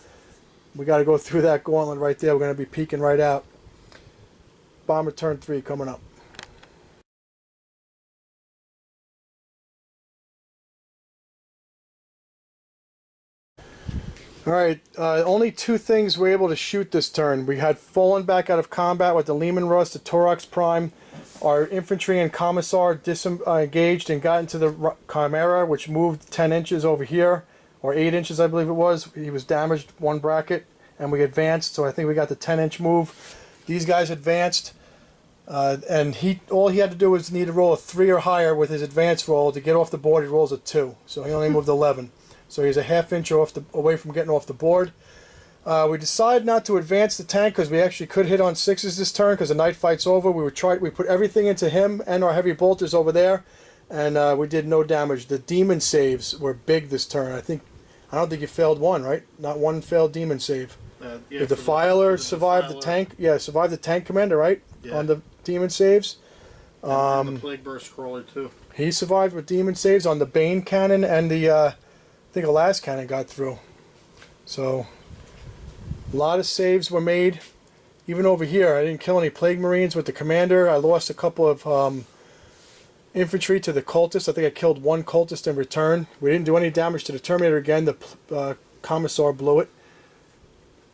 we got to go through that gauntlet right there. We're going to be peeking right out. Bottom of turn 3 coming up. Alright, only 2 things we were able to shoot this turn. We had fallen back out of combat with the Leman Russ, the Torox Prime. Our infantry and commissar engaged and got into the Chimera, which moved 10 inches over here, or 8 inches I believe it was. He was damaged 1 bracket, and we advanced, so I think we got the 10-inch move. These guys advanced, and all he had to do was need to roll a 3 or higher with his advance roll. To get off the board, he rolls a 2, so he only moved 11. So he's a half-inch away from getting off the board. We decided not to advance the tank because we actually could hit on 6s this turn because the night fight's over. We put everything into him and our heavy bolters over there, and we did no damage. The demon saves were big this turn. I don't think you failed 1, right? Not 1 failed demon save. Yeah, the Defiler survived the tank. Yeah, survived the tank commander, right? Yeah. On the demon saves. And the Plague Burst Crawler too. He survived with demon saves on the Bane cannon, and the I think the last cannon got through. So a lot of saves were made. Even over here, I didn't kill any Plague Marines with the commander. I lost a couple of infantry to the Cultist. I think I killed 1 Cultist in return. We didn't do any damage to the Terminator again. The Commissar blew it.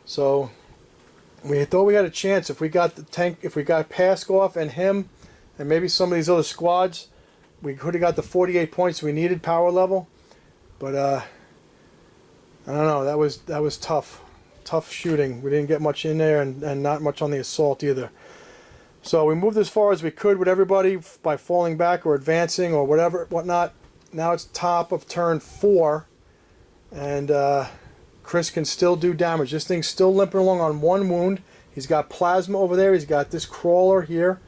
So we thought we had a chance if we got the tank, if we got Pask off and him, and maybe some of these other squads. We could have got the 48 points we needed power level. But I don't know. That was tough. Tough shooting. We didn't get much in there, and not much on the assault either. So we moved as far as we could with everybody by falling back or advancing or whatnot. Now it's top of turn 4, and Chris can still do damage. This thing's still limping along on 1 wound. He's got plasma over there. He's got this crawler here.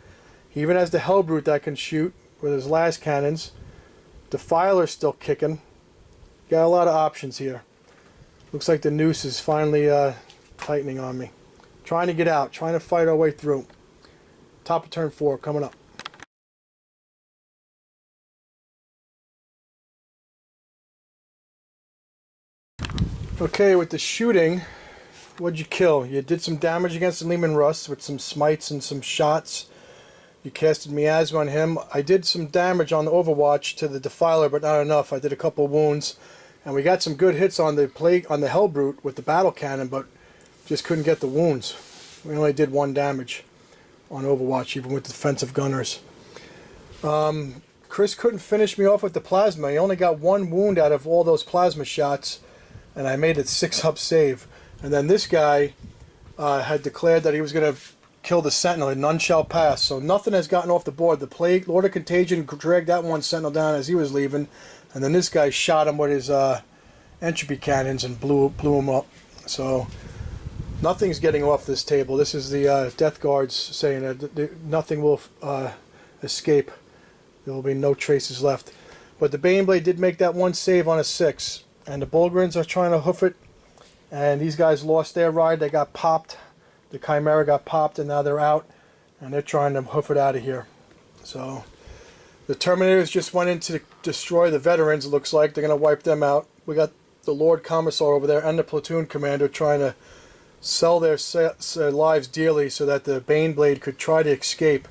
He even has the Hellbrute that can shoot with his last cannons. Defiler's still kicking. Got a lot of options here. Looks like the noose is finally tightening on me. Trying to get out. Trying to fight our way through. Top of turn 4 coming up. Okay, with the shooting, what'd you kill? You did some damage against the Leman Russ with some smites and some shots. You casted miasma on him. I did some damage on the Overwatch to the Defiler, but not enough. I did a couple wounds. And we got some good hits on the Hellbrute with the battle cannon, but just couldn't get the wounds. We only did 1 damage on Overwatch, even with defensive gunners. Chris couldn't finish me off with the plasma. He only got 1 wound out of all those plasma shots. and I made it 6-up save. And then this guy had declared that he was going to kill the Sentinel, and none shall pass. So nothing has gotten off the board. The Plague, Lord of Contagion, dragged that one Sentinel down as he was leaving, and then this guy shot him with his entropy cannons and blew him up. So nothing's getting off this table. This is the Death Guards saying that nothing will escape. There will be no traces left. But the Baneblade did make that one save on a 6, and the Bulgrins are trying to hoof it. And these guys lost their ride. They got popped. The Chimera got popped, and now they're out, and they're trying to hoof it out of here. So the Terminators just went in to destroy the veterans. It looks like they're going to wipe them out. We got the Lord Commissar over there and the platoon commander trying to sell their lives dearly so that the Baneblade could try to escape.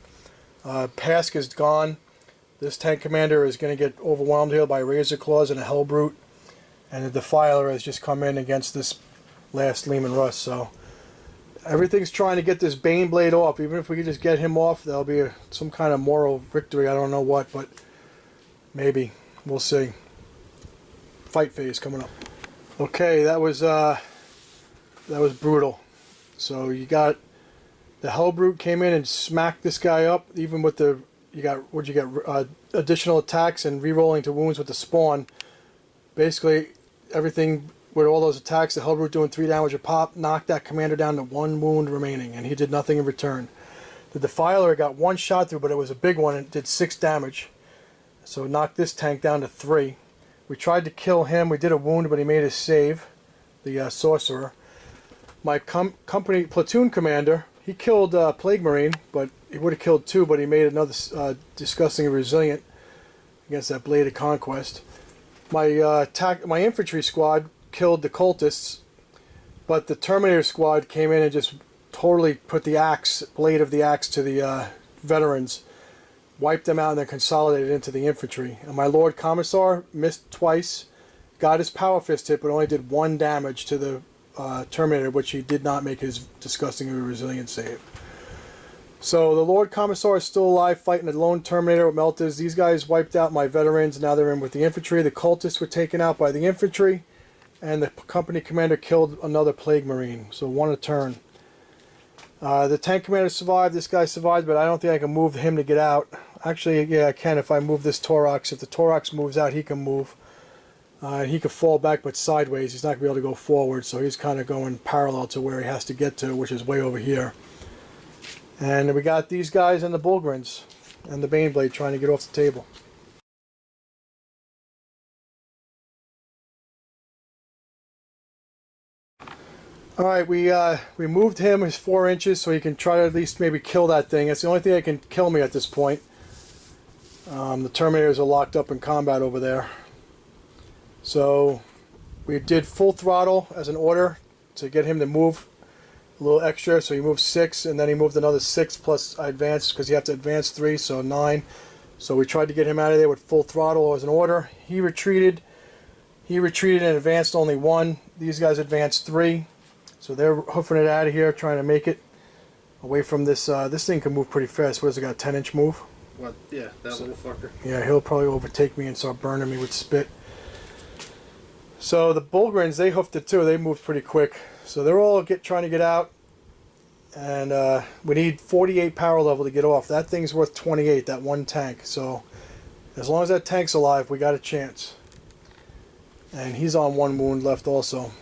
Pask is gone. This tank commander is going to get overwhelmed here by Razor Claws and a Hellbrute, and the Defiler has just come in against this last Leman Russ. So everything's trying to get this Baneblade off. Even if we could just get him off, there'll be some kind of moral victory. I don't know what, but maybe. We'll see. Fight phase coming up. Okay, that was brutal. So you got the Hellbrute came in and smacked this guy up. Even with the additional attacks and re-rolling to wounds with the spawn. Basically, everything with all those attacks, the Hellbrute doing 3 damage a pop, knocked that commander down to 1 wound remaining, and he did nothing in return. The Defiler got 1 shot through, but it was a big one, and it did 6 damage. So it knocked this tank down to 3. We tried to kill him. We did a wound, but he made his save, the Sorcerer. My company platoon commander, he killed Plague Marine, but he would have killed 2, but he made another disgusting and resilient against that Blade of Conquest. My infantry squad killed the cultists, but the Terminator squad came in and just totally put the blade of the axe to the veterans, wiped them out, and then consolidated into the infantry. And my Lord Commissar missed twice, got his power fist hit, but only did 1 damage to the Terminator, which he did not make his disgusting and resilient save. So the Lord Commissar is still alive, fighting the lone Terminator with Meltas. These guys wiped out my veterans. Now they're in with the infantry. The cultists were taken out by the infantry, and the company commander killed another Plague Marine. So 1 a turn. The tank commander survived. This guy survived, but I don't think I can move him to get out. Actually, yeah, I can if I move this Torox. If the Torox moves out, he can move. He could fall back, but sideways. He's not going to be able to go forward, so he's kind of going parallel to where he has to get to, which is way over here. And we got these guys and the Bulgrins and the Baneblade trying to get off the table. Alright, we moved him his 4 inches so he can try to at least maybe kill that thing. It's the only thing that can kill me at this point. The Terminators are locked up in combat over there. So we did full throttle as an order to get him to move a little extra. So he moved 6, and then he moved another 6 plus I advanced because you have to advance 3, so 9. So we tried to get him out of there with full throttle as an order. He retreated. And advanced only 1. These guys advanced 3. So they're hoofing it out of here, trying to make it away from this. This thing can move pretty fast. What has it got, 10-inch move? What? Yeah, that little fucker. Yeah, he'll probably overtake me and start burning me with spit. So the Bulgrins, they hoofed it too. They moved pretty quick. So they're all trying to get out. And we need 48 power level to get off. That thing's worth 28, that one tank. So as long as that tank's alive, we got a chance. And he's on 1 wound left also.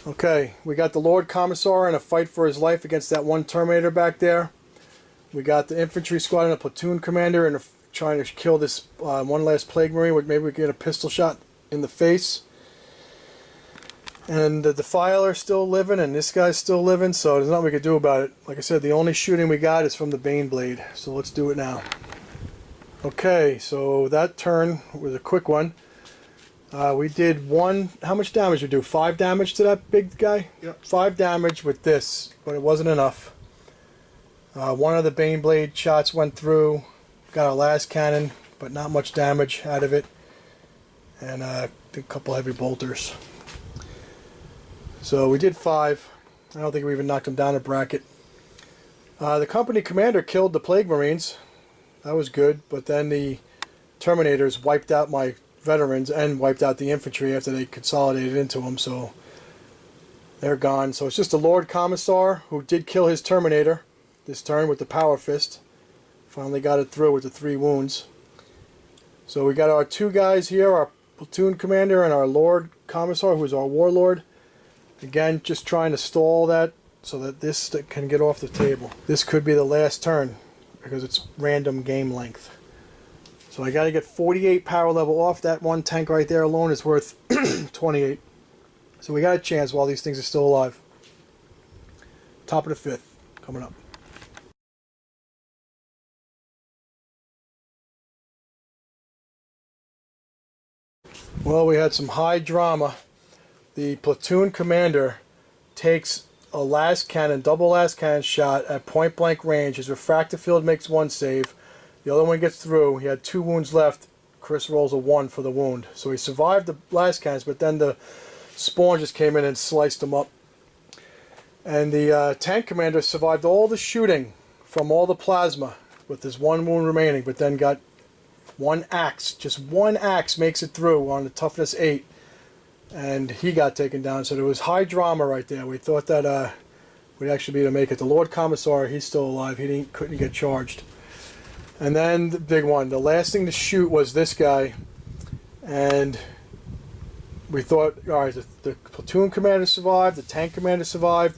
Okay, we got the Lord Commissar in a fight for his life against that 1 Terminator back there. We got the infantry squad and a platoon commander and trying to kill this 1 last Plague Marine. Maybe we get a pistol shot in the face. And the Defiler's still living, and this guy's still living, so there's nothing we can do about it. Like I said, the only shooting we got is from the Baneblade, so let's do it now. Okay, so that turn was a quick one. We did 1, how much damage did we do? 5 damage to that big guy? Yep. 5 damage with this, but it wasn't enough. 1 of the Baneblade shots went through, got our last cannon, but not much damage out of it. And a couple heavy bolters. So we did 5. I don't think we even knocked him down a bracket. The company commander killed the Plague Marines. That was good, but then the Terminators wiped out my veterans and wiped out the infantry after they consolidated into them, so they're gone. So it's just the Lord Commissar, who did kill his Terminator this turn with the Power Fist. Finally got it through with the 3 wounds. So we got our 2 guys here, our platoon commander and our Lord Commissar, who's our warlord. Again, just trying to stall that so that this can get off the table. This could be the last turn because it's random game length. So I got to get 48 power level off. That one tank right there alone is worth 28. So we got a chance while these things are still alive. Top of the 5th coming up. Well, we had some high drama. The platoon commander takes a last cannon, double last cannon shot at point blank range. His refractor field makes 1 save. The other one gets through. He had 2 wounds left. Chris rolls a 1 for the wound. So he survived the last cannons, but then the spawn just came in and sliced him up. And the tank commander survived all the shooting from all the plasma with his 1 wound remaining, but then got 1 axe. Just 1 axe makes it through on the toughness 8. And he got taken down. So there was high drama right there. We thought that we'd actually be able to make it. The Lord Commissar, he's still alive. He couldn't get charged. And then the big one. The last thing to shoot was this guy. And we thought, all right, the platoon commander survived. The tank commander survived.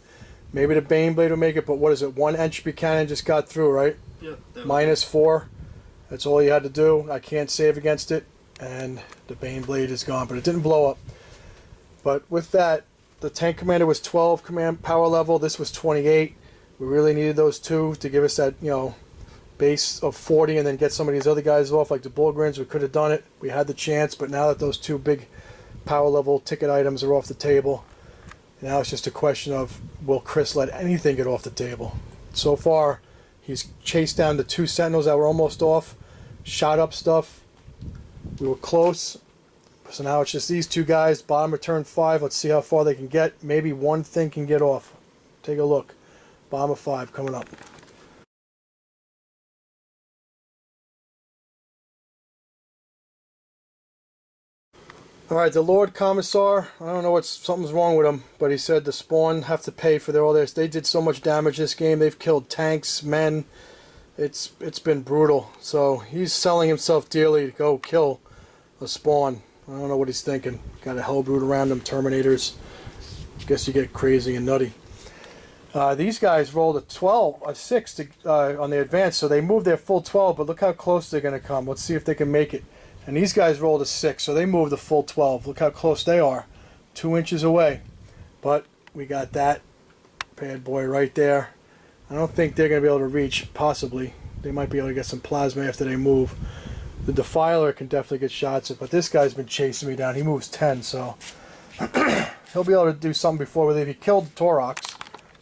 Maybe the Baneblade will make it. But what is it? 1 entropy cannon just got through, right? Yeah. -4. That's all you had to do. I can't save against it. And the Baneblade is gone. But it didn't blow up. But with that, the tank commander was 12 command power level. This was 28. We really needed those 2 to give us that, base of 40 and then get some of these other guys off, like the Bullgrins. We could have done it. We had the chance, but now that those 2 big power level ticket items are off the table, now it's just a question of, will Chris let anything get off the table? So far, he's chased down the 2 Sentinels that were almost off, shot up stuff. We were close. So now it's just these 2 guys, bottom of turn 5. Let's see how far they can get. Maybe one thing can get off. Take a look. Bottom of 5 coming up. Alright, the Lord Commissar, I don't know what something's wrong with him, but he said the spawn have to pay for all this. They did so much damage this game. They've killed tanks, men. It's been brutal. So he's selling himself dearly to go kill a spawn. I don't know what he's thinking. Got a Hellbrute around him, Terminators. Guess you get crazy and nutty. These guys rolled a 6 on the advance, so they moved their full 12, but look how close they're going to come. Let's see if they can make it. And these guys rolled a 6, so they moved the full 12. Look how close they are. 2 inches away. But we got that bad boy right there. I don't think they're going to be able to reach, possibly. They might be able to get some plasma after they move. The Defiler can definitely get shots at, but this guy's been chasing me down. He moves 10, so he'll be able to do something before we leave. He killed Torox.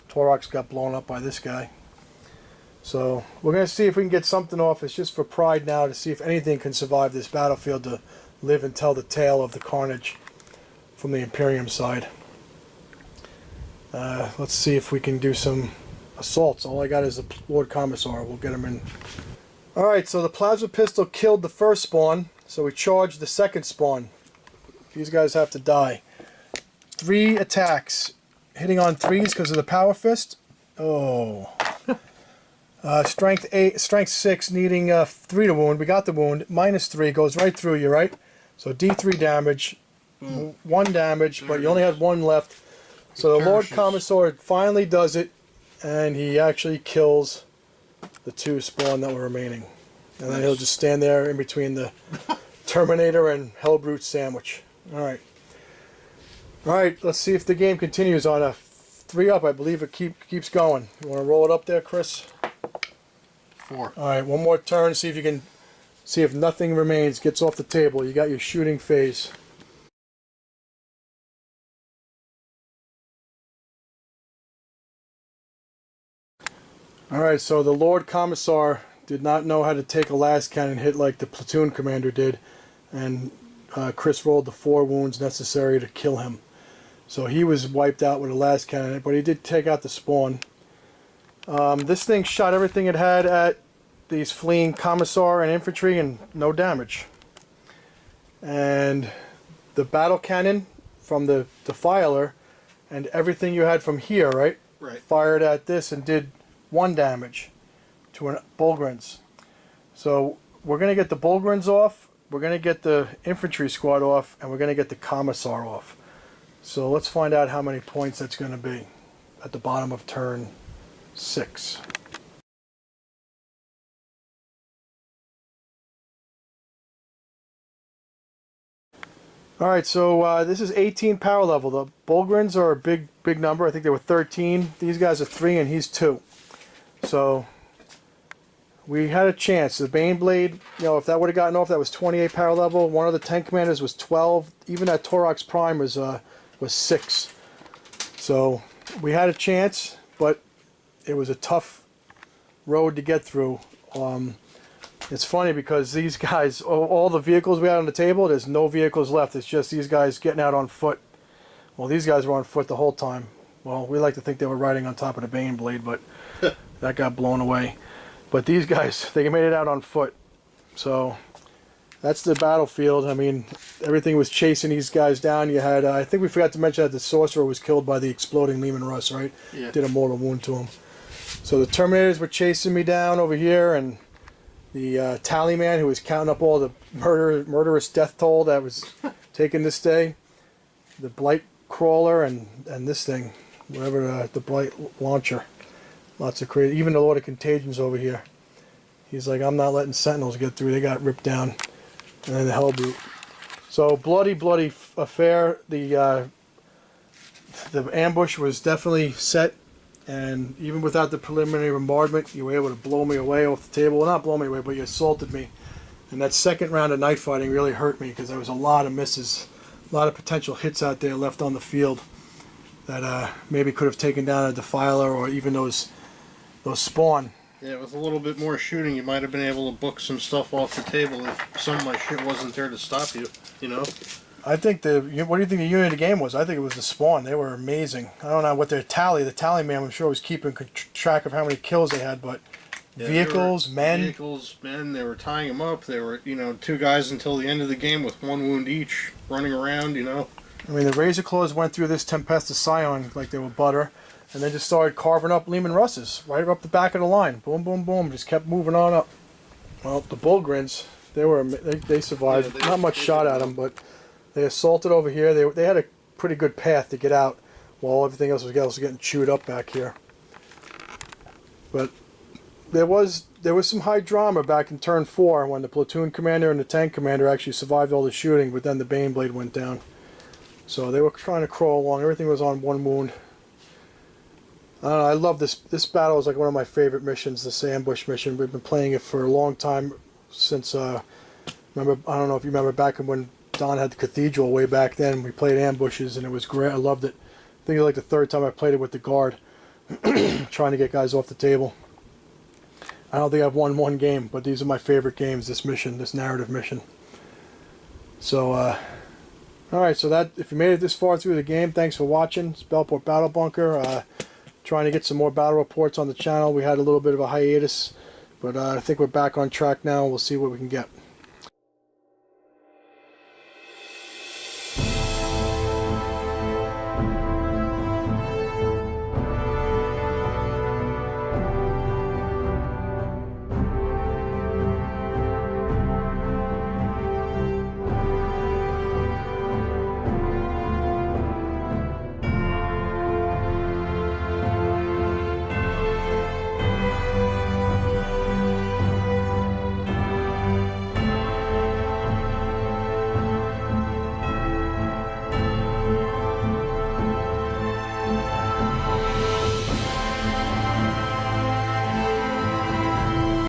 Torox got blown up by this guy. So we're going to see if we can get something off. It's just for pride now to see if anything can survive this battlefield to live and tell the tale of the carnage from the Imperium side. Let's see if we can do some assaults. All I got is the Lord Commissar. We'll get him in. Alright, so the plasma pistol killed the first spawn, so we charged the second spawn. These guys have to die. 3 attacks. Hitting on 3s because of the Power Fist. Oh. Strength 6, needing 3 to wound. We got the wound. -3 goes right through you, right? So D3 damage. 1 damage, but you only had 1 left. So the Lord Commissar finally does it, and he actually kills the 2 spawn that were remaining. And then he'll just stand there in between the Terminator and Hellbrute sandwich. Alright. Alright, let's see if the game continues on a 3 up. I believe it keeps going. You want to roll it up there, Chris? 4. Alright, one more turn. See if you can see if nothing remains. Gets off the table. You got your shooting phase. Alright, so the Lord Commissar did not know how to take a last cannon hit like the platoon commander did, and Chris rolled the 4 wounds necessary to kill him. So he was wiped out with a last cannon, but he did take out the spawn. This thing shot everything it had at these fleeing Commissar and infantry and no damage. and the battle cannon from the defiler, and everything you had from here, right? Right. Fired at this and did 1 damage to an Bullgryns. So we're going to get the Bullgryns off, we're going to get the infantry squad off, and we're going to get the commissar off. So let's find out how many points that's going to be at the bottom of turn 6. Alright, so this is 18 power level. The Bullgryns are a big number. I think they were 13. These guys are 3 and he's 2. So we had a chance. The Baneblade, if that would have gotten off, that was 28 power level. One of the tank commanders was 12. Even that Torox Prime was 6. So we had a chance, but it was a tough road to get through. It's funny because these guys, all the vehicles we had on the table, there's no vehicles left. It's just these guys getting out on foot. Well, these guys were on foot the whole time. Well, we like to think they were riding on top of the Baneblade, but that got blown away. But these guys, they made it out on foot. So that's the battlefield. I mean, everything was chasing these guys down. You had, I think we forgot to mention that the Sorcerer was killed by the exploding Leman Russ, right? Yeah. Did a mortal wound to him. So the Terminators were chasing me down over here, and the tally man who was counting up all the murderous death toll that was taken this day, the Blight Crawler, and this thing, whatever, the Blight Launcher. Lots of crazy. Even the Lord of Contagions over here. He's like, I'm not letting Sentinels get through. They got ripped down. And then the Hellbrute. So bloody affair. The ambush was definitely set, and even without the preliminary bombardment, you were able to blow me away off the table. Well, not blow me away, but you assaulted me. And that second round of night fighting really hurt me because there was a lot of misses, a lot of potential hits out there left on the field that maybe could have taken down a Defiler or even those spawn. Yeah, with a little bit more shooting, you might have been able to book some stuff off the table if some of my shit wasn't there to stop you, I think what do you think the unit of the game was? I think it was the spawn. They were amazing. I don't know what the tally man, I'm sure, was keeping track of how many kills they had, but yeah, vehicles, men, they were tying them up. They were, 2 guys until the end of the game with 1 wound each, running around, I mean, the Razor Claws went through this Tempestus Scion like they were butter, and they just started carving up Leman Russes right up the back of the line. Boom, boom, boom. Just kept moving on up. Well, the Bullgryns, they survived. Yeah, not much shot at them, but they assaulted over here. They had a pretty good path to get out, while everything else was getting chewed up back here. But there was some high drama back in turn 4 when the platoon commander and the tank commander actually survived all the shooting, but then the Baneblade went down. So they were trying to crawl along. Everything was on 1 wound. I don't know, I love this. This battle is like one of my favorite missions, this ambush mission. We've been playing it for a long time since, I don't know if you remember back when Don had the Cathedral way back then. We played ambushes and it was great. I loved it. I think it was like the 3rd time I played it with the Guard, trying to get guys off the table. I don't think I've won 1 game, but these are my favorite games, this mission, this narrative mission. So, alright, so that, if you made it this far through the game, thanks for watching. It's Bellport Battle Bunker. Trying to get some more battle reports on the channel. We had a little bit of a hiatus, but I think we're back on track now. We'll see what we can get.